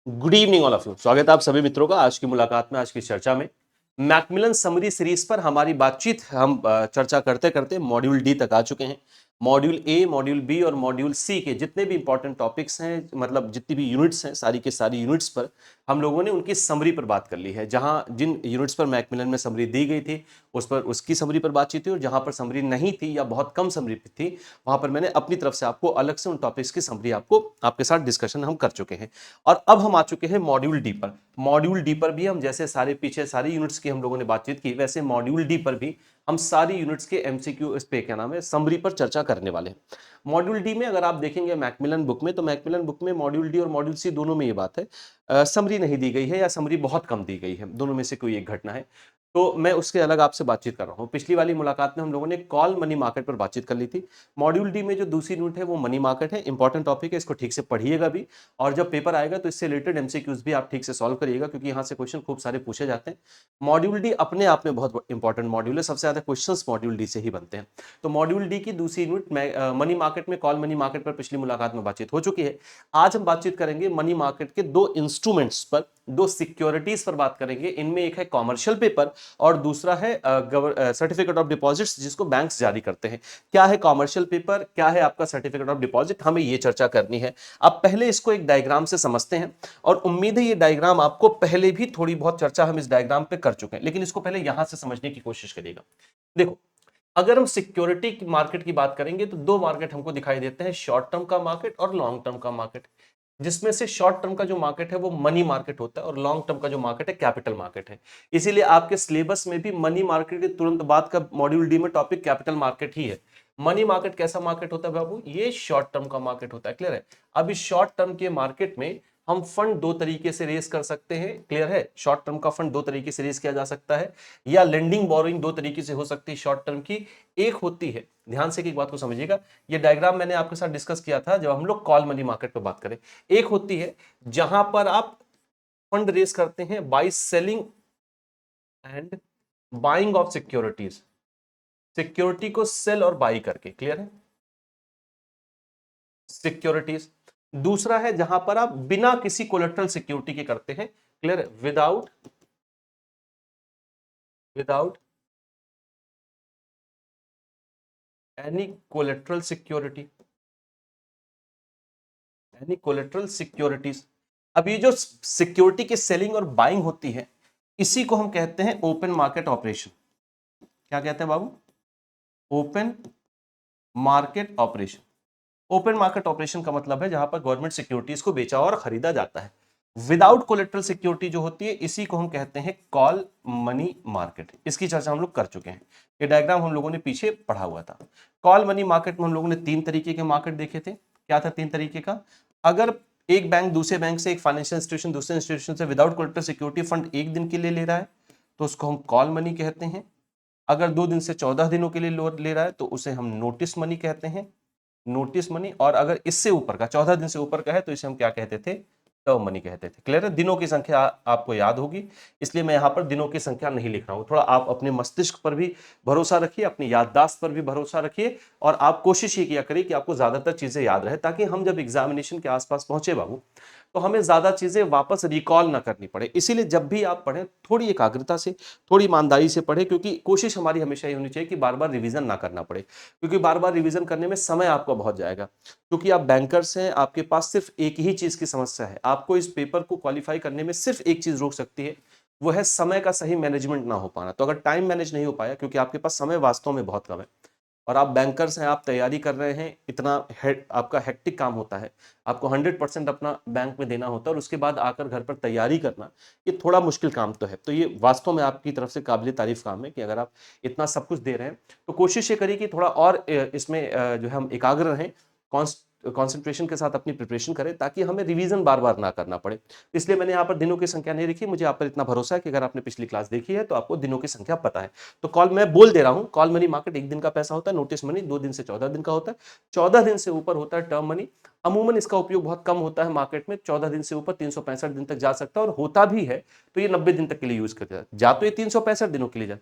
Good evening all of you. स्वागत है आप सभी मित्रों का आज की मुलाकात में, आज की चर्चा में। मैकमिलन समरी सीरीज पर हमारी बातचीत हम चर्चा करते करते मॉड्यूल डी तक आ चुके हैं। मॉड्यूल ए, मॉड्यूल बी और मॉड्यूल सी के जितने भी इंपॉर्टेंट टॉपिक्स हैं, मतलब जितनी भी यूनिट्स हैं, सारी के सारी यूनिट्स पर हम लोगों ने उनकी समरी पर बात कर ली है। जहां जिन यूनिट्स पर मैकमिलन में समरी दी गई थी उस पर उसकी समरी पर बातचीत हुई, और जहां पर समरी नहीं थी या बहुत कम समरी थी वहां पर मैंने अपनी तरफ से आपको अलग से उन टॉपिक्स की समरी आपको आपके साथ डिस्कशन हम कर चुके हैं। और अब हम आ चुके हैं मॉड्यूल डी पर। मॉड्यूल डी पर भी हम जैसे सारे पीछे सारी यूनिट्स की हम लोगों ने बातचीत की, वैसे मॉड्यूल डी पर भी हम सारी यूनिट्स के एमसीक्यू इस पे क्या नाम है समरी पर चर्चा करने वाले हैं। मॉड्यूल डी में अगर आप देखेंगे मैकमिलन बुक में, तो मैकमिलन बुक में मॉड्यूल डी और मॉड्यूल सी दोनों में ये बात है, समरी नहीं दी गई है या समरी बहुत कम दी गई है, दोनों में से कोई एक घटना है। तो मैं उसके अलग आपसे बातचीत कर रहा हूँ। पिछली वाली मुलाकात में हम लोगों ने कॉल मनी मार्केट पर बातचीत कर ली थी। मॉड्यूल डी में जो दूसरी यूनिट है वो मनी मार्केट है। इंपॉर्टेंट टॉपिक है, इसको ठीक से पढ़िएगा भी, और जब पेपर आएगा तो इससे रिलेटेड एमसीक्यूज भी आप ठीक से सॉल्व करिएगा, क्योंकि यहाँ से क्वेश्चन खूब सारे पूछे जाते हैं। मॉड्यूल डी अपने आप में बहुत इंपॉर्टेंट मॉड्यूल है, सबसे ज्यादा क्वेश्चंस मॉड्यूल डी से ही बनते हैं। तो मॉड्यूल डी की दूसरी यूनिट मनी मार्केट में कॉल मनी मार्केट पर पिछली मुलाकात में बातचीत हो चुकी है। आज हम बातचीत करेंगे मनी मार्केट के दो इंस्ट्रूमेंट्स पर, दो सिक्योरिटीज पर बात करेंगे। इनमें एक है कॉमर्शियल पेपर और दूसरा है सर्टिफिकेट ऑफ डिपॉजिट्स, जिसको बैंक्स जारी करते हैं। क्या है कॉमर्शियल पेपर, क्या है आपका सर्टिफिकेट ऑफ डिपॉजिट, हमें ये चर्चा करनी है। अब पहले इसको एक डायग्राम से समझते हैं, और उम्मीद है ये डायग्राम आपको पहले भी थोड़ी बहुत चर्चा हम इस डायग्राम पे कर चुके हैं, लेकिन इसको पहले यहां से समझने की कोशिश करिएगा। देखो, अगर हम सिक्योरिटी की मार्केट की बात करेंगे तो दो मार्केट हमको दिखाई देते हैं, शॉर्ट टर्म का मार्केट और लॉन्ग टर्म का मार्केट। जिसमें से शॉर्ट टर्म का जो मार्केट है वो मनी मार्केट होता है, और लॉन्ग टर्म का जो मार्केट है कैपिटल मार्केट है। इसीलिए आपके सिलेबस में भी मनी मार्केट के तुरंत बाद का मॉड्यूल डी में टॉपिक कैपिटल मार्केट ही है। मनी मार्केट कैसा मार्केट होता है बाबू? ये शॉर्ट टर्म का मार्केट होता है। क्लियर है? अब इस शॉर्ट टर्म के मार्केट में हम फंड दो तरीके से रेस कर सकते हैं। क्लियर है? शॉर्ट टर्म का फंड दो तरीके से रेस किया जा सकता है, या लेंडिंग बोरोइंग दो तरीके से हो सकती है शॉर्ट टर्म की। एक होती है, ध्यान से एक बात को समझिएगा, ये डायग्राम मैंने आपके साथ डिस्कस किया था जब हम लोग कॉल मनी मार्केट पर बात करें। एक होती है जहां पर आप फंड रेस करते हैं by selling and buying of securities, security को सेल और बाई करके। क्लियर है? सिक्योरिटीज। दूसरा है जहां पर आप बिना किसी कोलेटरल सिक्योरिटी के करते हैं। क्लियर है? Without without any collateral security, any collateral securities. अब ये जो सिक्योरिटी की सेलिंग और बाइंग होती है, इसी को हम कहते हैं ओपन मार्केट ऑपरेशन। क्या कहते हैं बाबू? Open market operation. Open market operation का मतलब है जहां पर गवर्नमेंट सिक्योरिटीज को बेचा और खरीदा जाता है। विदाउट कोलेटरल सिक्योरिटी जो होती है, इसी को हम कहते हैं कॉल मनी मार्केट। इसकी चर्चा हम लोग कर चुके हैं, ये डायग्राम हम लोगों ने पीछे पढ़ा हुआ था। कॉल मनी मार्केट में हम लोगों ने तीन तरीके के मार्केट देखे थे। क्या था तीन तरीके का? अगर एक बैंक दूसरे बैंक से, एक फाइनेंशियल इंस्टीट्यूशन दूसरे इंस्टीट्यूशन से विदाउट कोलेटरल सिक्योरिटी फंड एक दिन के लिए ले रहा है तो उसको हम कॉल मनी कहते हैं। अगर 2 दिन से 14 दिनों के लिए ले रहा है तो उसे हम नोटिस मनी कहते हैं, नोटिस मनी। और अगर इससे ऊपर का 14 दिन से ऊपर का है तो इसे हम क्या कहते थे? टर्म मनी कहते थे। क्लियर है? दिनों की संख्या आपको याद होगी, इसलिए मैं यहां पर दिनों की संख्या नहीं लिख रहा हूं। थोड़ा आप अपने मस्तिष्क पर भी भरोसा रखिए, अपनी याददाश्त पर भी भरोसा रखिए, और आप कोशिश ये किया करिए कि आपको ज्यादातर चीजें याद रहे, ताकि हम जब एग्जामिनेशन के आसपास पहुंचे बाबू, तो हमें ज्यादा चीजें वापस रिकॉल ना करनी पड़े। इसीलिए जब भी आप पढ़ें थोड़ी एकाग्रता से, थोड़ी ईमानदारी से पढ़ें, क्योंकि कोशिश हमारी हमेशा ये होनी चाहिए कि बार बार रिवीजन ना करना पड़े, क्योंकि बार बार रिवीजन करने में समय आपका बहुत जाएगा। क्योंकि आप बैंकर्स हैं, आपके पास सिर्फ एक ही चीज की समस्या है। आपको इस पेपर को क्वालिफाई करने में सिर्फ एक चीज रोक सकती है, वो है समय का सही मैनेजमेंट ना हो पाना। तो अगर टाइम मैनेज नहीं हो पाया, क्योंकि आपके पास समय वास्तव में बहुत कम है, और आप बैंकर्स हैं, आप तैयारी कर रहे हैं, इतना आपका हेक्टिक काम होता है, आपको 100% अपना बैंक में देना होता है, और उसके बाद आकर घर पर तैयारी करना, ये थोड़ा मुश्किल काम तो है। तो ये वास्तव में आपकी तरफ से काबिल तारीफ काम है कि अगर आप इतना सब कुछ दे रहे हैं, तो कोशिश ये करिए कि थोड़ा और इसमें जो है हम एकाग्र रहें, कॉन्सेंट्रेशन के साथ अपनी प्रिपरेशन करें, ताकि हमें रिवीजन बार बार ना करना पड़े। इसलिए मैंने यहाँ पर दिनों की संख्या नहीं लिखी। मुझे आप पर इतना भरोसा है कि अगर आपने पिछली क्लास देखी है तो आपको दिनों की संख्या पता है। तो कॉल मैं बोल दे रहा हूं, कॉल मनी मार्केट एक दिन का पैसा होता है, नोटिस मनी 2 दिन से 14 दिन का होता है, 14 दिन से ऊपर होता है टर्म मनी। अमूमन इसका उपयोग बहुत कम होता है मार्केट में, 14 दिन से ऊपर 365 दिन तक जा सकता है, और होता भी है तो ये 90 दिन तक के लिए यूज करता है। जा तो ये 365 दिनों के लिए जा,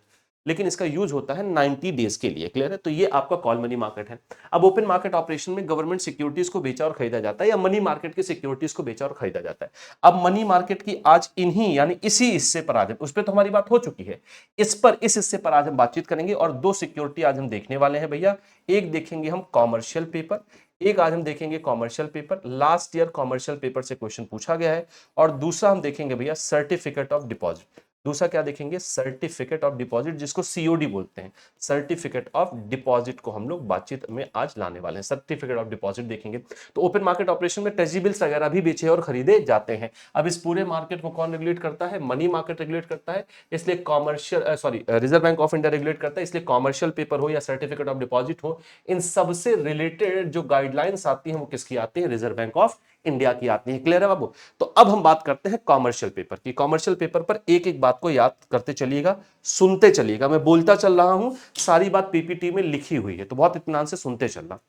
लेकिन इसका यूज होता है 90 डेज के लिए। क्लियर है? तो ये आपका कॉल मनी मार्केट है। अब ओपन मार्केट ऑपरेशन में गवर्नमेंट सिक्योरिटीज को बेचा और खरीदा जाता है, या मनी मार्केट की सिक्योरिटीज को बेचा और खरीदा जाता है। अब मनी मार्केट की आज इन्हीं यानी इसी हिस्से पर आज उस पर तो हमारी बात हो चुकी है, इस हिस्से पर आज हम बातचीत करेंगे। और दो सिक्योरिटी आज हम देखने वाले हैं भैया। एक देखेंगे हम कॉमर्शियल पेपर, एक आज हम देखेंगे commercial paper, last year commercial paper से क्वेश्चन पूछा गया है। और दूसरा हम देखेंगे भैया सर्टिफिकेट ऑफ डिपॉजिट। दूसरा क्या देखेंगे? सर्टिफिकेट ऑफ डिपॉजिट, जिसको सीओडी बोलते हैं। सर्टिफिकेट ऑफ डिपॉजिट को हम लोग बातचीत में आज लाने वाले हैं। सर्टिफिकेट ऑफ डिपॉजिट देखेंगे। तो ओपन मार्केट ऑपरेशन में ट्रेजरीबिल्स वगैरह भी बेचे और खरीदे जाते हैं। अब इस पूरे मार्केट को कौन रेगुलेट करता है? मनी मार्केट रेगुलेट करता है, इसलिए commercial reserve Bank of India regulate करता है। इसलिए कॉमर्शियल पेपर हो या सर्टिफिकेट ऑफ डिपॉजिट हो, इन सबसे रिलेटेड जो गाइडलाइंस आती हैं वो किसकी आती है? रिजर्व बैंक ऑफ इंडिया की आती है। क्लियर है बाबू? तो अब हम बात करते हैं कॉमर्शियल पेपर की। कॉमर्शियल पेपर पर एक एक बात को याद करते चलिएगा, सुनते चलिएगा। मैं बोलता चल रहा हूं, सारी बात पीपीटी में लिखी हुई है, तो बहुत इत्मीनान से सुनते चलना।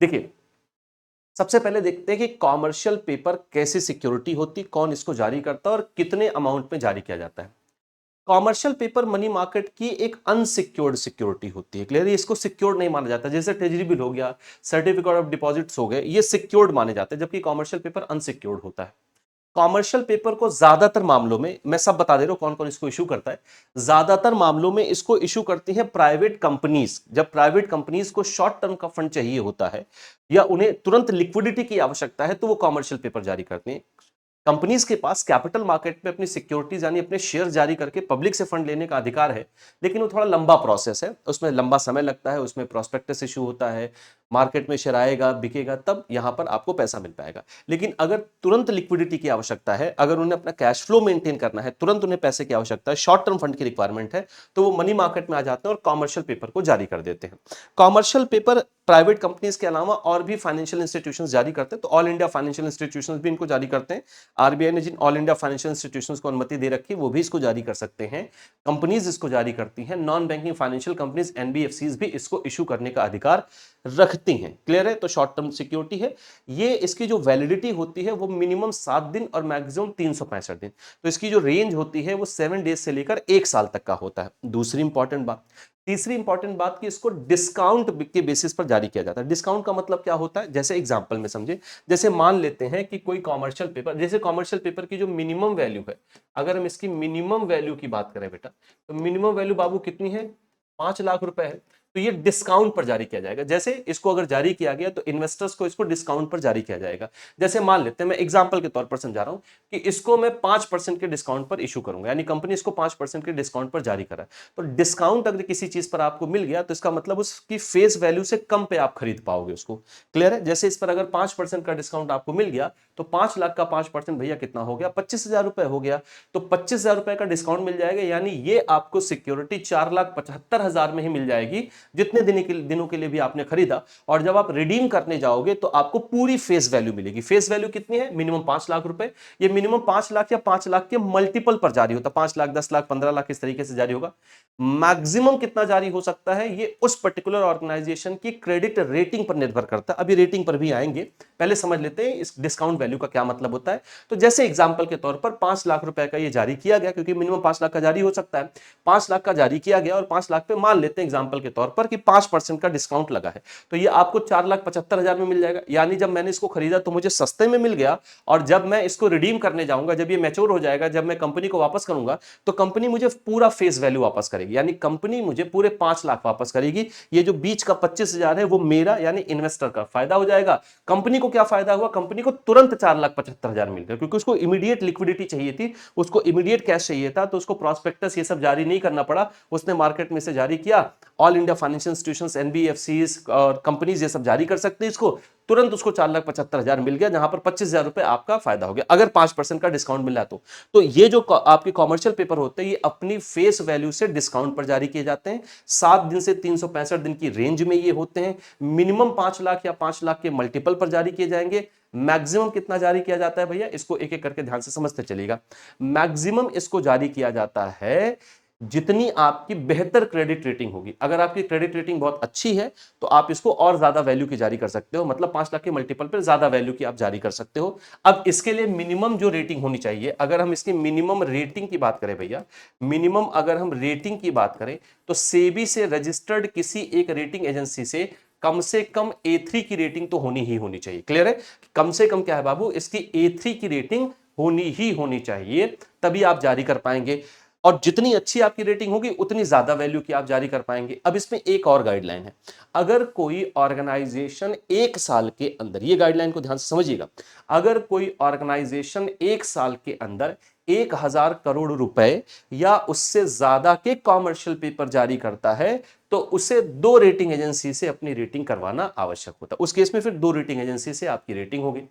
देखिए, सबसे पहले देखते हैं कि कॉमर्शियल पेपर कैसी सिक्योरिटी होती, कौन इसको जारी करता है और कितने अमाउंट में जारी किया जाता है। कॉमर्शियल पेपर मनी मार्केट की एक अनसिक्योर्ड सिक्योरिटी होती है। क्लियर? इसको सिक्योर्ड नहीं माना जाता। जैसे ट्रेजरी बिल हो गया, सर्टिफिकेट ऑफ डिपॉजिट्स हो गए, ये सिक्योर्ड माने जाते हैं, जबकि कॉमर्शियल पेपर अनसिक्योर्ड होता है। कॉमर्शियल पेपर को ज्यादातर मामलों में, मैं सब बता दे रहा हूं कौन कौन इसको इशू करता है, ज्यादातर मामलों में इसको इशू करती है प्राइवेट कंपनीज। जब प्राइवेट कंपनीज को शॉर्ट टर्म का फंड चाहिए होता है या उन्हें तुरंत लिक्विडिटी की आवश्यकता है, तो वो कॉमर्शियल पेपर जारी करते हैं। कंपनीज के पास कैपिटल मार्केट में अपनी सिक्योरिटीज यानी अपने शेयर जारी करके पब्लिक से फंड लेने का अधिकार है, लेकिन वो थोड़ा लंबा प्रोसेस है, उसमें लंबा समय लगता है, उसमें प्रोस्पेक्टस इशू होता है, मार्केट में शेयर आएगा, बिकेगा, तब यहां पर आपको पैसा मिल पाएगा। लेकिन अगर तुरंत लिक्विडिटी की आवश्यकता है, अगर उन्हें अपना कैश फ्लो मेंटेन करना है, तुरंत उन्हें पैसे की आवश्यकता है, शॉर्ट टर्म फंड की रिक्वायरमेंट है, तो वो मनी मार्केट में आ जाते हैं और कॉमर्शियल पेपर को जारी कर देते हैं। कॉमर्शियल पेपर प्राइवेट कंपनीज के अलावा और भी फाइनेंशियल इंस्टीट्यूशंस जारी करते हैं, तो ऑल इंडिया फाइनेंशियल इंस्टीट्यूशंस भी इनको जारी करते हैं। आरबीआई ने जिन ऑल इंडिया फाइनेंशियल इंस्टीट्यूशंस को अनुमति दे रखी है, वो भी इसको जारी कर सकते हैं। कंपनीज इसको जारी करती हैं। Non banking financial companies NBFCs भी इसको इशू करने का अधिकार रखती हैं। क्लियर है? तो शॉर्ट टर्म सिक्योरिटी है ये। इसकी जो वैलिडिटी होती है वो मिनिमम 7 दिन और मैक्सिमम 365 दिन। तो इसकी जो रेंज होती है वो 7 डेज से लेकर 1 साल तक का होता है। दूसरी इंपॉर्टेंट बात, तीसरी इंपॉर्टेंट बात कि इसको डिस्काउंट के बेसिस पर जारी किया जाता है। डिस्काउंट का मतलब क्या होता है? जैसे एग्जांपल में समझे, जैसे मान लेते हैं कि कोई कॉमर्शियल पेपर, जैसे कॉमर्शियल पेपर की जो मिनिमम वैल्यू है, अगर हम इसकी मिनिमम वैल्यू की बात करें बेटा, तो मिनिमम वैल्यू बाबू कितनी है? 5 लाख रुपए है। तो ये डिस्काउंट पर जारी किया जाएगा। जैसे इसको अगर जारी किया गया तो इन्वेस्टर्स को इसको डिस्काउंट पर जारी किया जाएगा। जैसे मान लेते हैं, मैं एग्जांपल के तौर पर समझा रहा हूं कि इसको मैं 5% के डिस्काउंट पर इशू करूंगा, यानी कंपनी इसको 5% के डिस्काउंट पर जारी करा। तो डिस्काउंट अगर किसी चीज पर आपको मिल गया तो इसका मतलब उसकी फेस वैल्यू से कम पे आप खरीद पाओगे उसको। क्लियर है? जैसे इस पर अगर 5% का डिस्काउंट आपको मिल गया तो 5 लाख का 5% भैया कितना हो गया? 25,000 रुपए हो गया। तो 25,000 रुपए का डिस्काउंट मिल जाएगा, यानी ये आपको सिक्योरिटी 4,75,000 में ही मिल जाएगी, जितने दिनों के लिए भी आपने खरीदा। और जब आप रिडीम करने जाओगे तो आपको पूरी फेस वैल्यू मिलेगी। फेस वैल्यू कितनी है? मिनिमम 5 लाख रुपए। ये मिनिमम 5 लाख या 5 लाख के मल्टीपल पर जारी होता है। 5 लाख, 10 लाख, 15 लाख, इस तरीके से जारी होगा। मैक्सिमम कितना जारी हो सकता है, ये उस पर्टिकुलर ऑर्गेनाइजेशन की क्रेडिट रेटिंग पर निर्भर करता है। अभी रेटिंग पर भी आएंगे, पहले समझ लेते हैं इस डिस्काउंट वैल्यू का क्या मतलब होता है। तो जैसे एग्जांपल के तौर पर 5 लाख रुपए का ये जारी किया गया, क्योंकि मिनिमम 5 लाख का जारी हो सकता है। 5 लाख का जारी किया गया और 5 लाख पे मान लेते हैं एग्जांपल के तौर पर कि 5% का डिस्काउंट लगा है, तो ये आपको 4,75,000 में मिल जाएगा। यानी जब मैंने इसको खरीदा तो मुझे सस्ते में मिल गया, और जब मैं इसको रिडीम करने जाऊंगा, जब ये मैच्योर हो जाएगा, जब मैं कंपनी को वापस करूंगा, तो कंपनी मुझे पूरा फेस वैल्यू वापस करेगी, यानी कंपनी मुझे पूरे 5 लाख वापस करेगी। ये जो बीच का 25,000 है वो मेरा यानी इन्वेस्टर का फायदा हो जाएगा। कंपनी को क्या फायदा हुआ? कंपनी को तुरंत 4,75,000 मिल गया, क्योंकि उसको इमीडिएट लिक्विडिटी चाहिए थी, उसको इमीडिएट कैश चाहिए था, तो उसको प्रॉस्पेक्टस ये सब जारी नहीं करना पड़ा, उसने मार्केट में से जारी किया। All India financial institutions, NBFCs और कंपनीज ये सब जारी कर सकते हैं इसको। तुरंत उसको 4,75,000 मिल गया, जहां पर 25,000 रुपए आपका फायदा हो गया, अगर 5% का डिस्काउंट मिला तो ये जो आपके कॉमर्शियल पेपर होते हैं, ये अपनी फेस वैल्यू से डिस्काउंट पर जारी किए जाते हैं। 7 दिन से 365 दिन की रेंज में ये होते हैं। मिनिमम 5 लाख या 5 लाख के मल्टीपल पर जारी किए जाएंगे। मैक्सिमम कितना जारी किया जाता है भैया? इसको एक एक करके ध्यान से समझते चलिएगा। मैक्सिमम इसको जारी किया जाता है जितनी आपकी बेहतर क्रेडिट रेटिंग होगी। अगर आपकी क्रेडिट रेटिंग बहुत अच्छी है तो आप इसको और ज्यादा वैल्यू की जारी कर सकते हो, मतलब 5 लाख के मल्टीपल पर ज्यादा वैल्यू की आप जारी कर सकते हो। अब इसके लिए मिनिमम जो रेटिंग होनी चाहिए, अगर हम इसकी मिनिमम रेटिंग की बात करें भैया, मिनिमम अगर हम रेटिंग की बात करें तो सेबी से रजिस्टर्ड किसी एक रेटिंग एजेंसी से कम A3 की रेटिंग तो होनी ही होनी चाहिए। क्लियर है? कम से कम क्या है बाबू, इसकी A3 की रेटिंग होनी ही होनी चाहिए, तभी आप जारी कर पाएंगे। और जितनी अच्छी आपकी रेटिंग होगी उतनी ज्यादा वैल्यू की आप जारी कर पाएंगे। अब इसमें एक और गाइडलाइन है, अगर कोई ऑर्गेनाइजेशन एक साल के अंदर, ये गाइडलाइन को ध्यान से समझिएगा, अगर कोई ऑर्गेनाइजेशन एक साल के अंदर 1,000 करोड़ रुपए या उससे ज्यादा के कॉमर्शियल पेपर जारी करता है तो उसे दो रेटिंग एजेंसी से अपनी रेटिंग करवाना आवश्यक होता है। उस केस में फिर दो रेटिंग एजेंसी से आपकी रेटिंग होगी।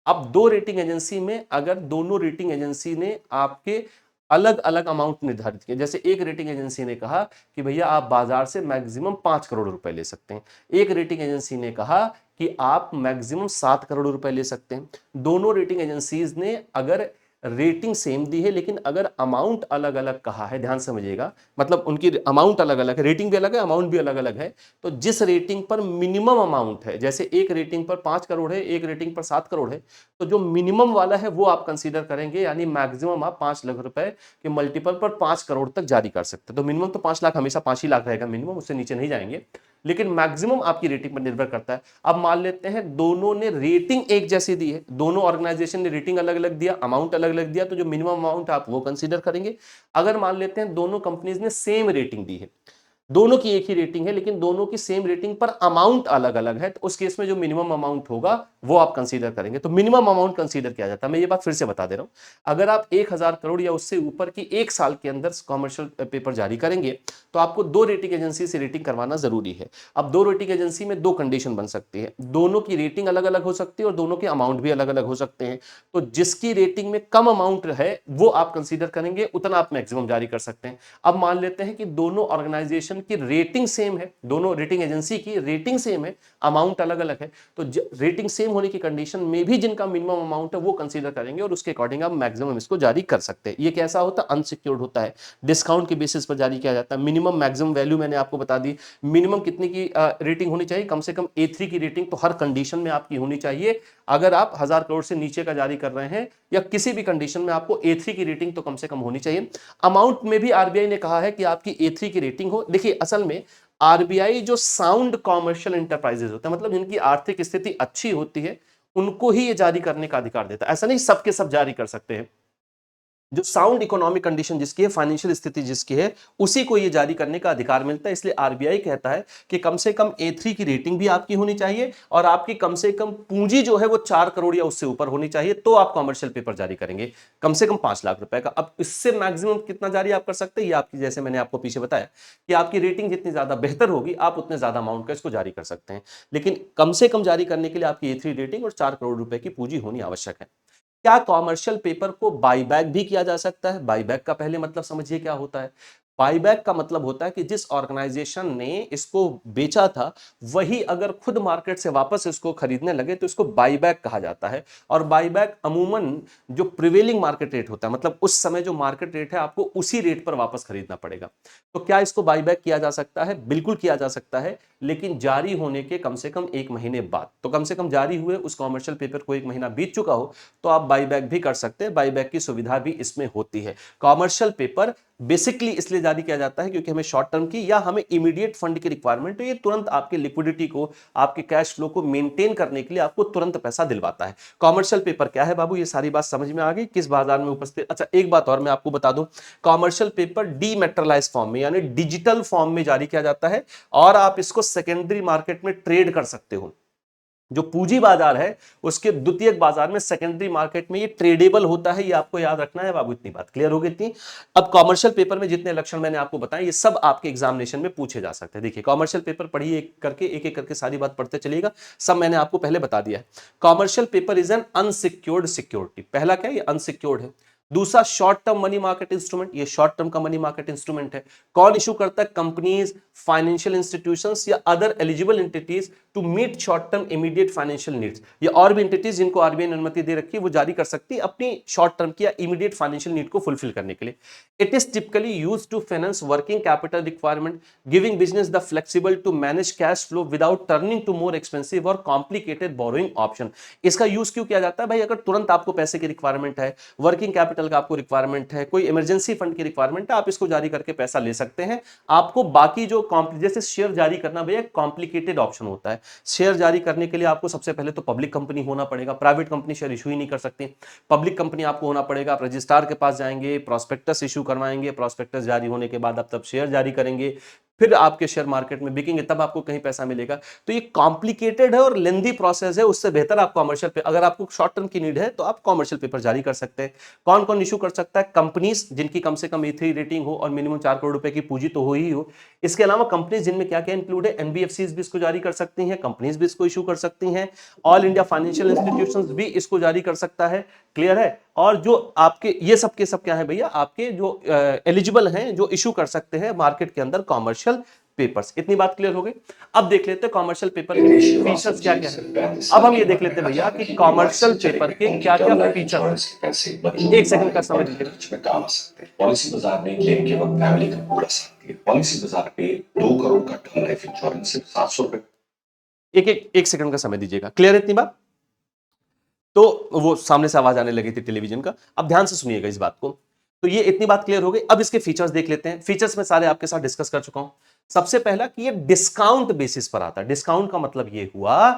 अब दो रेटिंग एजेंसी में अगर दोनों रेटिंग एजेंसी ने आपके अलग अलग अमाउंट निर्धारित किए, जैसे एक रेटिंग एजेंसी ने कहा कि भैया आप बाजार से मैक्सिमम 5 करोड़ रुपए ले सकते हैं, एक रेटिंग एजेंसी ने कहा कि आप मैक्सिमम 7 करोड़ रुपए ले सकते हैं। दोनों रेटिंग एजेंसीज ने अगर रेटिंग सेम दी है लेकिन अगर अमाउंट अलग अलग कहा है, ध्यान समझिएगा, मतलब उनकी अमाउंट अलग अलग है, रेटिंग भी अलग है, अमाउंट भी अलग अलग है, तो जिस रेटिंग पर मिनिमम अमाउंट है, जैसे एक रेटिंग पर 5 करोड़ है, एक रेटिंग पर 7 करोड़ है, तो जो मिनिमम वाला है वो आप कंसीडर करेंगे, यानी मैक्सिमम आप 5 लाख रुपए के मल्टीपल पर 5 करोड़ तक जारी कर सकते हैं। तो मिनिमम तो 5 लाख, हमेशा 5 ही लाख रहेगा मिनिमम, उससे नीचे नहीं जाएंगे, लेकिन मैक्सिमम आपकी रेटिंग पर निर्भर करता है। अब मान लेते हैं दोनों ने रेटिंग एक जैसी दी है, दोनों ऑर्गेनाइजेशन ने रेटिंग अलग अलग दिया, अमाउंट अलग अलग दिया, तो जो मिनिमम अमाउंट आप वो कंसीडर करेंगे। अगर मान लेते हैं दोनों कंपनीज ने सेम रेटिंग दी है, दोनों की एक ही रेटिंग है लेकिन दोनों की सेम रेटिंग पर अमाउंट अलग अलग है, तो उस केस में जो मिनिमम अमाउंट होगा वो आप कंसीडर करेंगे। तो मिनिमम अमाउंट कंसीडर किया जाता है। मैं ये बात फिर से बता दे रहा हूं, अगर आप 1,000 करोड़ या उससे ऊपर की एक साल के अंदर कॉमर्शियल पेपर जारी करेंगे तो आपको दो रेटिंग एजेंसी से रेटिंग करवाना जरूरी है। अब दो रेटिंग एजेंसी में दो कंडीशन बन सकती है, दोनों की रेटिंग अलग अलग हो सकती है और दोनों के अमाउंट भी अलग अलग हो सकते हैं। तो जिसकी रेटिंग में कम अमाउंट है वो आप कंसीडर करेंगे, उतना आप मैक्सिमम जारी कर सकते हैं। अब मान लेते हैं कि दोनों ऑर्गेनाइजेशन की रेटिंग सेम है, दोनों रेटिंग एजेंसी की रेटिंग सेम है, अमाउंट अलग अलग है, तो रेटिंग सेम होने की कंडीशन में भी जिनका मिनिमम अमाउंट है वो कंसीडर करेंगे और उसके अकॉर्डिंग आप मैक्सिमम इसको जारी कर सकते हैं। ये कैसा होता है? अनसिक्योर्ड होता है, डिस्काउंट के बेसिस पर जारी किया जाता है। मिनिमम मैक्सिमम वैल्यू मैंने आपको बता दी, मिनिमम कितने की रेटिंग होनी चाहिए, कम से कम A3 की रेटिंग तो हर कंडीशन में आपकी होनी चाहिए। अगर आप 1,000 करोड़ से नीचे का जारी कर रहे हैं या किसी भी कंडीशन में आपको A3 की रेटिंग तो कम से कम होनी चाहिए। अमाउंट में भी आरबीआई ने कहा है कि आपकी A3 की रेटिंग हो। देखिए असल में आरबीआई जो साउंड कॉमर्शियल इंटरप्राइजेज होते हैं, मतलब जिनकी आर्थिक स्थिति अच्छी होती है, उनको ही ये जारी करने का अधिकार देता है। ऐसा नहीं सबके सब जारी कर सकते हैं, जो साउंड इकोनॉमिक कंडीशन जिसकी है, फाइनेंशियल स्थिति जिसकी है, उसी को ये जारी करने का अधिकार मिलता है। इसलिए आरबीआई कहता है कि कम से कम A3 की रेटिंग भी आपकी होनी चाहिए और आपकी कम से कम पूंजी जो है वो 4 करोड़ या उससे ऊपर होनी चाहिए, तो आप कॉमर्शियल पेपर जारी करेंगे, कम से कम 5 लाख रुपए का। अब इससे मैक्सिमम कितना जारी आप कर सकते हैं, ये आपकी, जैसे मैंने आपको पीछे बताया कि आपकी रेटिंग जितनी ज्यादा बेहतर होगी आप उतने ज्यादा अमाउंट का इसको जारी कर सकते हैं, लेकिन कम से कम जारी करने के लिए आपकी A3 रेटिंग और 4 करोड़ रुपए की पूंजी होनी आवश्यक है। क्या कॉमर्शियल पेपर को बाईबैक भी किया जा सकता है? बाईबैक का पहले मतलब समझिए क्या होता है। बाईबैक का मतलब होता है कि जिस ऑर्गेनाइजेशन ने इसको बेचा था वही अगर खुद मार्केट से वापस इसको खरीदने लगे तो इसको बाईबैक कहा जाता है। और बाईबैक अमूमन जो प्रिवेलिंग मार्केट रेट होता है, मतलब उस समय जो मार्केट रेट है आपको उसी रेट पर वापस खरीदना पड़ेगा। तो क्या इसको बाईबैक किया जा सकता है? बिल्कुल किया जा सकता है, लेकिन जारी होने के कम से कम 1 महीने बाद। तो कम से कम जारी हुए उस कॉमर्शियल पेपर को 1 महीना बीत चुका हो तो आप बाईबैक भी कर सकते हैं, बाईबैक की सुविधा भी इसमें होती है। कॉमर्शियल पेपर बेसिकली इसलिए जारी किया जाता है क्योंकि हमें शॉर्ट टर्म की या हमें इमीडिएट फंड की रिक्वायरमेंट है, ये तुरंत आपके लिक्विडिटी को, आपके कैश फ्लो को मेंटेन करने के लिए आपको तुरंत पैसा दिलवाता है। कॉमर्शियल पेपर क्या है बाबू, ये सारी बात समझ में आ गई, किस बाजार में उपस्थित। अच्छा एक बात और मैं आपको बता दूं, कॉमर्शियल पेपर डीमेटेरियलाइज फॉर्म में यानी डिजिटल फॉर्म में जारी किया जाता है और आप इसको सेकेंडरी मार्केट में ट्रेड कर सकते हो। जो पूंजी बाजार है उसके द्वितीयक बाजार में, सेकेंडरी मार्केट में ये ट्रेडेबल होता है, ये आपको याद रखना है बाबू। इतनी बात क्लियर हो गई इतनी। अब कॉमर्शियल पेपर में जितने लक्षण मैंने आपको बताए ये सब आपके एग्जामिनेशन में पूछे जा सकते हैं। देखिए कॉमर्शियल पेपर पढ़िए, एक एक करके सारी बात पढ़ते चलिएगा, सब मैंने आपको पहले बता दिया है। Commercial paper is an unsecured security. पहला क्या है, ये अनसिक्योर्ड है। दूसरा short term money market instrument, ये शॉर्ट टर्म का मनी मार्केट इंस्ट्रूमेंट है। कौन इशू करता है? कंपनीज, फाइनेंशियल इंस्टीट्यूशंस या other eligible entities to meet short term immediate financial needs. ये और भी एंटिटीज जिनको आरबीआई ने अनुमति दे रखी है वो जारी कर सकती है अपनी शॉर्ट टर्म की या इमीडिएट फाइनेंशियल नीड को फुलफिल करने के लिए। It is typically used to finance working capital requirement, giving business the flexible to manage cash flow without turning to more expensive और कॉम्प्लिकेटेड बोरोइंग ऑप्शन। इसका use क्यों किया जाता है भाई? अगर तुरंत आपको पैसे की रिक्वायरमेंट है, वर्किंग कैपिटल का आपको रिक्वायरमेंट है, कोई इमरजेंसी फंड की रिक्वायरमेंट है, आप इसको जारी करके पैसा ले सकते हैं। आपको बाकी जो जैसे शेयर जारी करना भैया कॉम्प्लिकेटेड ऑप्शन होता है। शेयर जारी करने के लिए आपको सबसे पहले तो पब्लिक कंपनी होना पड़ेगा, प्राइवेट कंपनी शेयर इशू ही नहीं कर सकती। पब्लिक कंपनी आपको होना पड़ेगा, आप रजिस्ट्रार के पास जाएंगे, प्रोस्पेक्टस इशू करवाएंगे, प्रोस्पेक्टस जारी होने के बाद आप तब शेयर जारी करेंगे, फिर आपके शेयर मार्केट में बिकेंगे, तब आपको कहीं पैसा मिलेगा। तो ये कॉम्प्लिकेटेड है और लेंदी प्रोसेस है, उससे बेहतर आप कॉमर्शियल पे, अगर आपको शॉर्ट टर्म की नीड है तो आप कॉमर्शियल पेपर जारी कर सकते हैं। कौन कौन इशू कर सकता है? कंपनीज जिनकी कम से कम E3 रेटिंग हो और मिनिमम 4 करोड़ रुपए की पूंजी तो हो ही हो। इसके अलावा कंपनीज जिनमें क्या क्या इंक्लूड है, एनबीएफसीज भी इसको जारी कर सकती हैं, कंपनीज भी इसको इशू कर सकती हैं, ऑल इंडिया फाइनेंशियल इंस्टीट्यूशंस भी इसको जारी कर सकता है। क्लियर है? और जो आपके ये सब के सब क्या है भैया, आपके जो एलिजिबल हैं, जो इशू कर सकते हैं मार्केट के अंदर कॉमर्शियल पेपर्स। इतनी बात क्लियर हो गई। अब देख लेते हैं कॉमर्शियल पेपर के फीचर्स क्या क्या है। अब हम ये देख लेते हैं भैया कि कॉमर्शियल पेपर के क्या क्या फीचर्स हैं। एक सेकंड का समय दीजिए। काम आ सकते हैं। पॉलिसी बाजार में क्लेम के वक्त फैमिली का पूरा साथ दिए। पॉलिसी बाजार पे 2 करोड़ का टर्म लाइफ इंश्योरेंस सिर्फ 700 रुपए। एक सेकंड का समय दीजिएगा। क्लियर है इतनी बात? तो वो सामने से आवाज आने लगी थी टेलीविजन का। अब ध्यान से सुनिएगा इस बात को। तो ये इतनी बात क्लियर हो गई। अब इसके फीचर्स देख लेते हैं। फीचर्स में सारे आपके साथ डिस्कस कर चुका हूं। सबसे पहला कि ये डिस्काउंट बेसिस पर आता है। डिस्काउंट का मतलब ये हुआ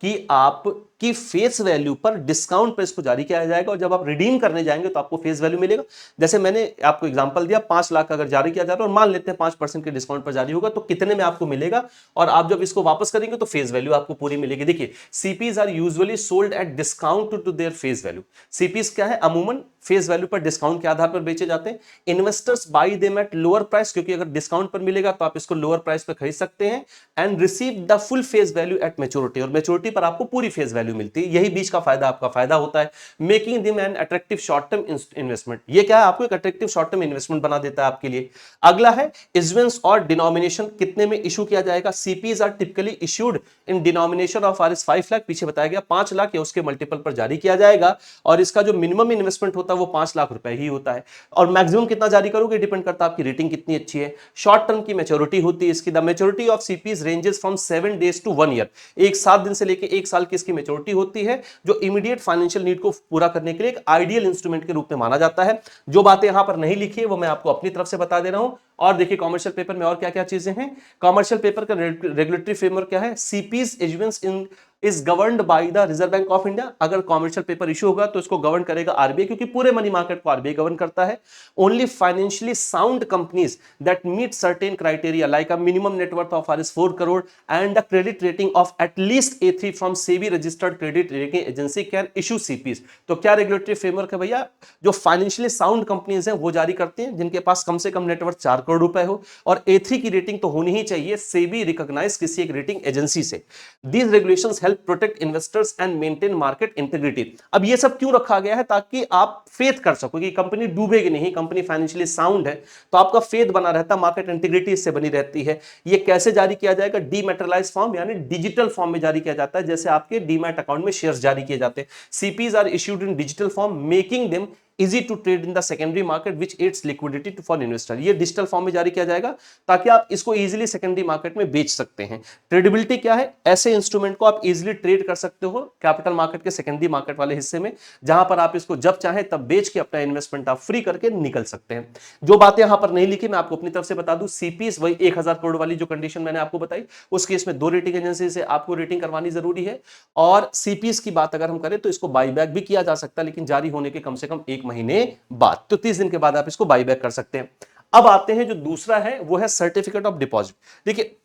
कि आपकी फेस वैल्यू पर डिस्काउंट पर इसको जारी किया जाएगा और जब आप रिडीम करने जाएंगे तो आपको फेस वैल्यू मिलेगा। जैसे मैंने आपको एग्जांपल दिया, 5 लाख अगर जारी किया जा रहा है और मान लेते हैं 5% के डिस्काउंट पर जारी होगा तो कितने में आपको मिलेगा, और आप जब इसको वापस करेंगे तो फेस वैल्यू आपको पूरी मिलेगी। देखिए, CPs are usually sold at discount to their face value. CPs क्या है? अमूमन फेस वैल्यू पर डिस्काउंट के आधार पर बेचे जाते हैं। Investors by them at lower price, क्योंकि अगर डिस्काउंट पर मिलेगा तो आप इसको लोअर प्राइस पर खरीद सकते हैं, and receive the full face value at maturity, और मैच्योरिटी पर आपको पूरी फेस वैल्यू मिलती है। यही बीच का फायदा आपका फायदा होता है, making them an attractive short term investment. ये क्या है? आपको एक अट्रैक्टिव शॉर्ट टर्म इन्वेस्टमेंट बना देता है आपके लिए। अगला है इश्यूएंस और डिनोमिनेशन, कितने में इशू किया जाएगा। CPs are typically issued in denomination of RS 5 lakh, पीछे बताया गया 5 लाख या उसके मल्टीपल पर जारी किया जाएगा, और इसका जो मिनिमम इन्वेस्टमेंट होता है वो 5 लाख रुपए ही होता है। और मैक्सिमम कितना जारी करोगे डिपेंड करता है आपकी रेटिंग कितनी अच्छी है। शॉर्ट टर्म की मैच्योरिटी होती है इसकी। The maturity of CPs ranges from 7 days to 1 year. एक 7 दिन से लेकर 1 साल की इसकी मैच्योरिटी होती है, जो इमीडिएट फाइनेंशियल नीड को पूरा करने के लिए एक आइडियल इंस्ट्रूमेंट के रूप में माना जाता है। जो बातें यहां पर नहीं लिखी है वो मैं आपको अपनी तरफ से बता दे रहा हूं। और देखिए कॉमर्शियल पेपर में और क्या क्या चीजें हैं। कॉमर्शियल पेपर का रेगुलेटरी फ्रेमवर्क क्या है। CPs issuance in is governed by the Reserve Bank of India. अगर कॉमर्शियल पेपर इशू होगा तो इसको गवर्न करेगा आरबीआई, क्योंकि पूरे मनी मार्केट को आरबीआई गवर्न करता है। Only financially sound companies that meet certain criteria like a minimum net worth of RS 4 crore and a credit rating of at least A3 from SEBI registered credit rating agency can issue CPs. तो क्या regulatory framework है भैया? जो financially sound companies हैं वो जारी करते हैं, जिनके पास कम से कम नेटवर्थ 4 करोड़ रुपए हो और A3 की रेटिंग तो होनी ही चाहिए सेबी रिकॉग्नाइज किसी एक रेटिंग एजेंसी से। These regulations help protect investors and maintain market integrity. अब ये सब क्यों रखा गया है? ताकि आप फेथ कर सको कि कंपनी डूबेगी नहीं, कंपनी फाइनेंशियली साउंड है, तो आपका फेथ बना रहता है, मार्केट इंटीग्रिटी इससे बनी रहती है। ये कैसे जारी किया जाएगा? डीमैटेरियलाइज्ड फॉर्म यानी डिजिटल फॉर्म में जारी किया जाता है, जैसे आपके डीमैट अकाउंट में शेयर्स जारी किए जाते हैं। CPs are issued in digital form making them easy to trade in the secondary market which aids liquidity for investor. ये डिजिटल फॉर्म में जारी किया जाएगा ताकि आप इसको इजीली सेकेंडरी मार्केट में बेच सकते हैं। ट्रेडेबिलिटी क्या है? ऐसे इंस्ट्रूमेंट को आप इजीली ट्रेड कर सकते हो कैपिटल मार्केट के सेकेंडरी मार्केट वाले हिस्से में, जहां पर आप इसको जब चाहे तब बेच के अपना इन्वेस्टमेंट आप फ्री करके निकल सकते हैं। जो बातें यहां पर नहीं लिखी मैं आपको अपनी तरफ से बता दूं। सीपीस वही 1000 करोड़ वाली जो कंडीशन मैंने आपको बताई, उस केस में 2 रेटिंग एजेंसी से आपको रेटिंग करवानी जरूरी है। और सीपीस की बात अगर हम करें तो इसको बाईबैक भी किया जा सकता है, लेकिन जारी होने के कम से कम 1 महीने बाद, तो 30 दिन के बाद आप इसको बाईबैक कर सकते हैं। अब आते हैं जो दूसरा है वो है सर्टिफिकेट ऑफ डिपॉजिट। देखिए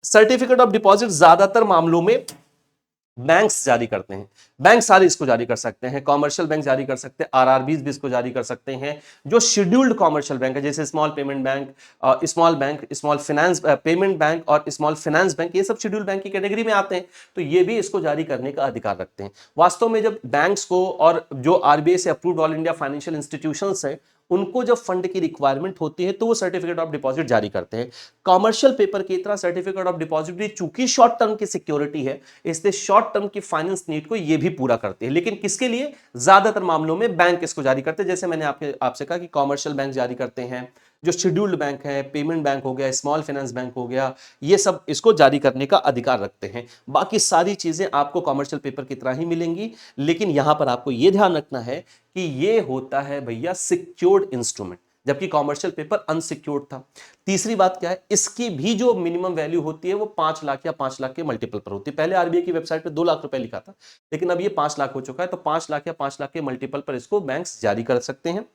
सर्टिफिकेट ऑफ डिपॉजिट ज्यादातर मामलों में बैंक्स जारी करते हैं। बैंक सारे इसको जारी कर सकते हैं, कॉमर्शियल बैंक जारी कर सकते हैं, आरआरबीज भी इसको जारी कर सकते हैं। जो शेड्यूल्ड कॉमर्शियल बैंक है जैसे small payment bank, small finance payment bank और स्मॉल फाइनेंस बैंक, ये सब शेड्यूल्ड बैंक की कैटेगरी में आते हैं, तो ये भी इसको जारी करने का अधिकार रखते हैं। वास्तव में जब बैंक्स को और जो आरबीआई से approved all India financial institutions है, उनको जब फंड की रिक्वायरमेंट होती है तो वो सर्टिफिकेट ऑफ डिपॉजिट जारी करते हैं। कॉमर्शियल पेपर की तरह सर्टिफिकेट ऑफ डिपॉजिट भी चूंकि शॉर्ट टर्म की सिक्योरिटी है, इसलिए शॉर्ट टर्म की फाइनेंस नीड को ये भी पूरा करते हैं। लेकिन किसके लिए? ज्यादातर मामलों में बैंक इसको जारी करते हैं। जैसे मैंने आपसे कहा कि कॉमर्शियल बैंक जारी करते हैं, जो शेड्यूल्ड बैंक है, पेमेंट बैंक हो गया, स्मॉल फाइनेंस बैंक हो गया, ये सब इसको जारी करने का अधिकार रखते हैं। बाकी सारी चीजें आपको कॉमर्शियल पेपर की तरह ही मिलेंगी, लेकिन यहां पर आपको यह ध्यान रखना है कि ये होता है भैया सिक्योर्ड इंस्ट्रूमेंट, जबकि कॉमर्शियल पेपर अनसिक्योर्ड था। तीसरी बात क्या है, इसकी भी जो मिनिमम वैल्यू होती है वो 5 लाख या 5 लाख के मल्टीपल पर होती है। पहले आरबीआई की वेबसाइट पे 2 लाख रुपए लिखा था, लेकिन अब ये 5 लाख हो चुका है, तो 5 लाख या 5 लाख के मल्टीपल पर इसको बैंक्स जारी कर सकते हैं।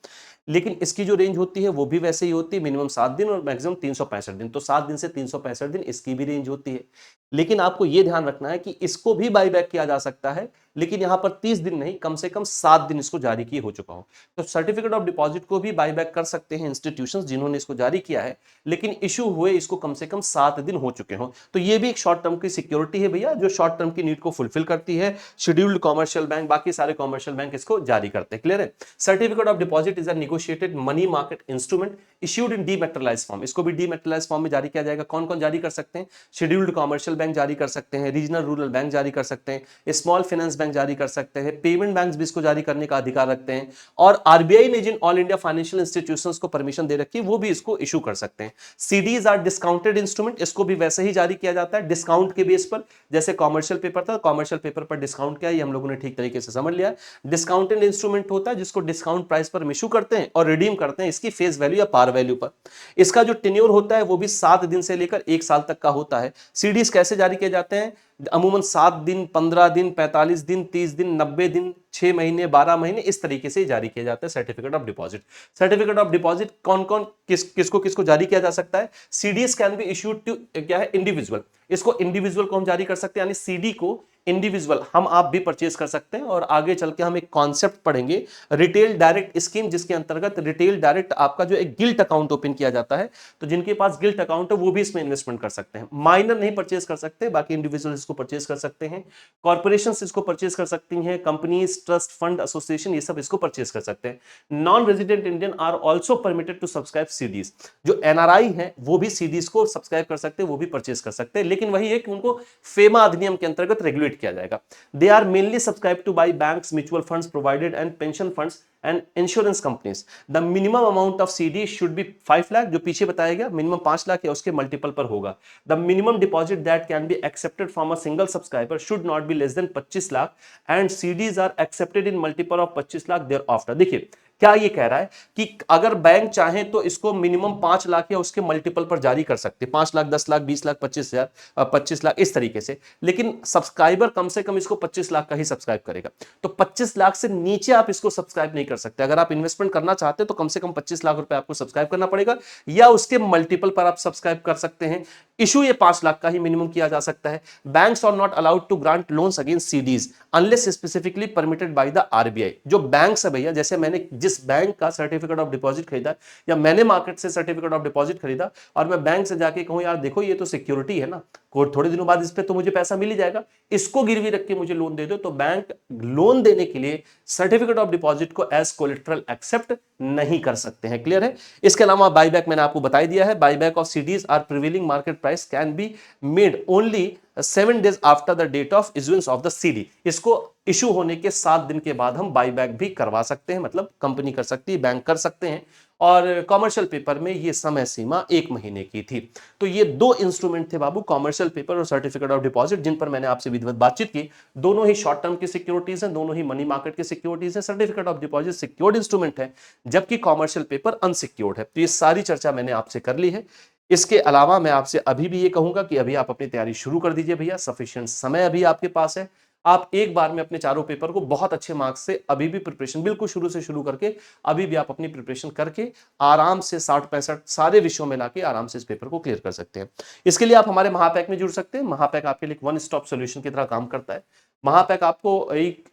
लेकिन इसकी जो रेंज होती है वो भी वैसे ही होती है, मिनिमम 7 दिन और मैक्सिमम 365 दिन, तो 7 दिन से 365 दिन इसकी भी रेंज होती है। लेकिन आपको यह ध्यान रखना है कि इसको भी बाईबैक किया जा सकता है, लेकिन यहां पर 30 दिन नहीं, कम से कम 7 दिन इसको जारी किए हो चुका हो। तो सर्टिफिकेट ऑफ डिपॉजिट को भी बाईबैक कर सकते हैं इंस्टीट्यूशंस जिन्होंने इसको जारी किया है, लेकिन इशू हुए इसको कम से कम 7 दिन हो चुके हो। तो ये भी एक शॉर्ट टर्म की सिक्योरिटी है भैया, जो शॉर्ट टर्म की नीड को फुलफिल करती है। शेड्यूल्ड कॉमर्शियल बैंक, बाकी सारे कॉमर्शियल बैंक इसको जारी करते हैं। क्लियर है? Certificate of deposit is a negotiated money market instrument issued in dematerialized form. इसको भी डीमैटेरियलाइज्ड फॉर्म में जारी किया जाएगा। कौन कौन जारी कर सकते हैं? शेड्यूल्ड कॉमर्शियल बैंक जारी कर सकते हैं, रीजनल रूरल बैंक जारी कर सकते हैं, स्मॉल फाइनेंस बैंक जारी कर सकते हैं, पेमेंट बैंक्स भी इसको जारी करने का अधिकार रखते हैं, और आरबीआई ने जिन ऑल इंडिया फाइनेंशियल इंस्टीट्यूशंस को परमिशन दे रखी है वो भी इसको इशू कर सकते हैं। सीडीज आर डिस्काउंटेड इंस्ट्रूमेंट, इसको भी वैसे ही जारी किया जाता है डिस्काउंट के बेस पर। जैसे कॉमर्शियल पेपर था, कॉमर्शियल पेपर पर डिस्काउंट क्या है ये हम लोगों ने ठीक तरीके से समझ लिया। डिस्काउंटेड इंस्ट्रूमेंट होता है जिसको डिस्काउंट प्राइस पर इशू करते हैं और रिडीम करते हैं इसकी फेस वैल्यू या पार वैल्यू पर। इसका जो टेन्योर होता है वो भी 7 दिन से लेकर 1 साल तक का होता है। सीडीज कैसे जारी किए जाते हैं? अमूमन 7 दिन, 15 दिन, 45 दिन, 30 दिन, 90 दिन, 6 महीने, 12 महीने, इस तरीके से जारी किया जाता है certificate of deposit. Certificate of deposit कौन कौन किसको जारी किया जा सकता है? CDs can be issued to क्या है? इंडिविजुअल। इसको इंडिविजुअल को हम जारी कर सकते हैं, यानी सीडी को इंडिविजुअल हम आप भी परचेज कर सकते हैं। और आगे चल के हम एक कॉन्सेप्ट पढ़ेंगे, रिटेल डायरेक्ट स्कीम, जिसके अंतर्गत रिटेल डायरेक्ट आपका जो एक गिल्ट अकाउंट ओपन किया जाता है, तो जिनके पास गिल्ट अकाउंट है वो भी इसमें इन्वेस्टमेंट कर सकते हैं। माइनर नहीं परचेज कर सकते, बाकी इंडिविजुअल इसको परचेज कर सकते हैं। कॉर्पोरेशंस इसको परचेज कर सकती हैं, कंपनीज, ट्रस्ट फंड, एसोसिएशन, ये सब इसको परचेज कर सकते हैं। Non resident Indian are also permitted to subscribe CDs. जो एनआरआई है वो भी सीडीज को सब्सक्राइब कर सकते हैं, वो भी परचेज कर सकते हैं, लेकिन वही है कि उनको फेमा अधिनियम के अंतर्गत रेगुलेट किया जाएगा। They are mainly subscribed to by banks, mutual funds provided and pension funds and insurance companies. The minimum amount of CD should be 5 lakh, जो पीछे बताया गया मिनिमम 5 लाख या उसके मल्टीपल पर होगा। The minimum deposit that can be accepted from a single subscriber should not be less than 25 lakh and CDs are accepted in multiple of 25 lakh thereafter। देखिए क्या ये कह रहा है कि अगर बैंक चाहे तो इसको मिनिमम 5 लाख या उसके मल्टीपल पर जारी कर सकते हैं, 5 लाख, 10 लाख, 20 लाख, 25 लाख, इस तरीके से। लेकिन सब्सक्राइबर कम से कम इसको 25 लाख का ही सब्सक्राइब करेगा। तो 25 लाख से नीचे आप इसको सब्सक्राइब नहीं कर सकते। अगर आप इन्वेस्टमेंट करना चाहते हैं तो कम से कम 25 लाख रुपए आपको सब्सक्राइब करना पड़ेगा, या उसके मल्टीपल पर आप सब्सक्राइब कर सकते हैं। इशू ये 5 लाख का ही मिनिमम किया जा सकता है। Banks are not allowed to grant loans against CDs unless specifically permitted by the RBI. जो बैंक्स है भैया, जैसे मैंने जिस बैंक का सर्टिफिकेट ऑफ डिपॉजिट खरीदा या मैंने मार्केट से सर्टिफिकेट ऑफ डिपॉजिट खरीदा और मैं बैंक से जाके कहूं यार देखो ये तो सिक्योरिटी है ना, थोड़े दिनों बाद इस पे तो मुझे पैसा मिल ही जाएगा, इसको गिरवी रख के मुझे लोन दे दो, तो बैंक लोन देने के लिए सर्टिफिकेट ऑफ डिपॉजिट को एज कोलेटरल एक्सेप्ट नहीं कर सकते हैं। क्लियर है? इसके अलावा बाईबैक मैंने आपको बता दिया है। Buyback of CDs are prevailing market price can be made only 7 days after the date of issuance of the CD. इसको इशू होने के 7 दिन के बाद हम बाईबैक भी करवा सकते हैं, मतलब कंपनी कर सकती है, बैंक कर सकते हैं। और कॉमर्शियल पेपर में ये समय सीमा 1 महीने की थी। तो ये 2 इंस्ट्रूमेंट थे बाबू, कॉमर्शियल पेपर और सर्टिफिकेट ऑफ डिपॉजिट, जिन पर मैंने आपसे विधिवत बातचीत की। दोनों ही शॉर्ट टर्म की सिक्योरिटीज हैं, दोनों ही मनी मार्केट की सिक्योरिटीज हैं। Certificate of deposit secured instrument है, जबकि कॉमर्शियल पेपर अनसिक्योर्ड है। तो ये सारी चर्चा मैंने आपसे कर ली है। इसके अलावा मैं आपसे अभी भी ये कहूंगा कि अभी आप अपनी तैयारी शुरू कर दीजिए भैया, सफिशिएंट समय अभी आपके पास है। आप एक बार में अपने चारों पेपर को बहुत अच्छे मार्क्स से अभी भी प्रिपरेशन बिल्कुल शुरू से शुरू करके अभी भी आप अपनी प्रिपरेशन करके आराम से 60-65 सारे विषयों में लाके आराम से इस पेपर को क्लियर कर सकते हैं। इसके लिए आप हमारे महापैक में जुड़ सकते हैं। महापैक आपके लिए वन स्टॉप सॉल्यूशन की तरह काम करता है। महापैक आपको एक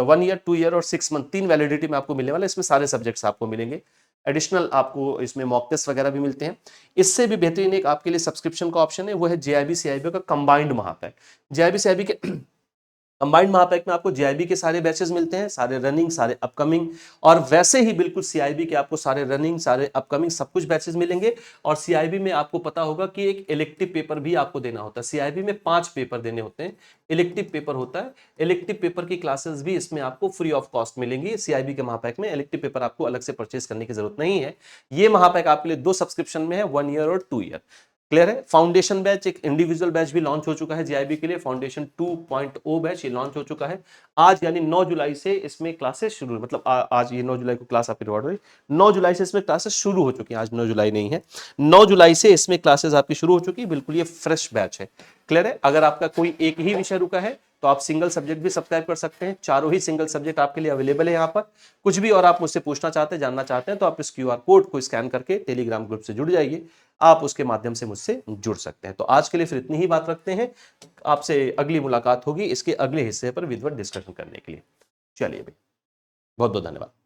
1 ईयर, 2 ईयर और 6 मंथ 3 वैलिडिटी में आपको मिलने वाला है। इसमें सारे सब्जेक्ट्स आपको मिलेंगे। एडिशनल आपको इसमें मॉक टेस्ट वगैरह भी मिलते हैं। इससे भी बेहतरीन एक आपके लिए सब्सक्रिप्शन का ऑप्शन है, वो है जेआईबी सीआईबी का कंबाइंड महापैक। जेआईबी सीआईबी के कंबाइंड महापैक में आपको जेआईबी के सारे बैचेस मिलते हैं, सारे रनिंग, सारे अपकमिंग, और वैसे ही बिल्कुल सीआईबी के आपको सारे रनिंग, सारे अपकमिंग सब कुछ बैचेस मिलेंगे। और सीआईबी में आपको पता होगा कि एक इलेक्टिव पेपर भी आपको देना होता है। सीआईबी में 5 पेपर देने होते हैं, इलेक्टिव पेपर होता है। इलेक्टिव पेपर की क्लासेस भी इसमें आपको फ्री ऑफ कॉस्ट मिलेंगी। सीआईबी के महापैक में इलेक्टिव पेपर आपको अलग से परचेज करने की जरूरत नहीं है। ये महापैक आपके लिए 2 सब्सक्रिप्शन में है, 1 ईयर और 2 ईयर। क्लियर है। फाउंडेशन बैच, एक इंडिविजुअल बैच भी लॉन्च हो चुका है जेआईबी के लिए, फाउंडेशन 2.0 बैच ये लॉन्च हो चुका है आज, यानी 9 जुलाई से इसमें क्लासेस शुरू, मतलब आज ये 9 जुलाई को क्लास आपकी रिकॉर्ड हुई, 9 जुलाई से इसमें क्लासेस शुरू हो चुकी हैं। आज 9 जुलाई नहीं है, 9 जुलाई से इसमें क्लासेस आपकी शुरू हो चुकी है। बिल्कुल ये फ्रेश बैच है। क्लियर है। अगर आपका कोई एक ही विषय रुका है तो आप सिंगल सब्जेक्ट भी सब्सक्राइब कर सकते हैं। चारों ही सिंगल सब्जेक्ट आपके लिए अवेलेबल है यहाँ पर। कुछ भी और आप मुझसे पूछना चाहते हैं, जानना चाहते हैं, तो आप इस क्यूआर कोड को स्कैन करके टेलीग्राम ग्रुप से जुड़ जाइए। आप उसके माध्यम से मुझसे जुड़ सकते हैं। तो आज के लिए फिर इतनी ही बात रखते हैं। आपसे अगली मुलाकात होगी इसके अगले हिस्से पर विधिवत डिस्कशन करने के लिए। चलिए भाई, बहुत बहुत धन्यवाद।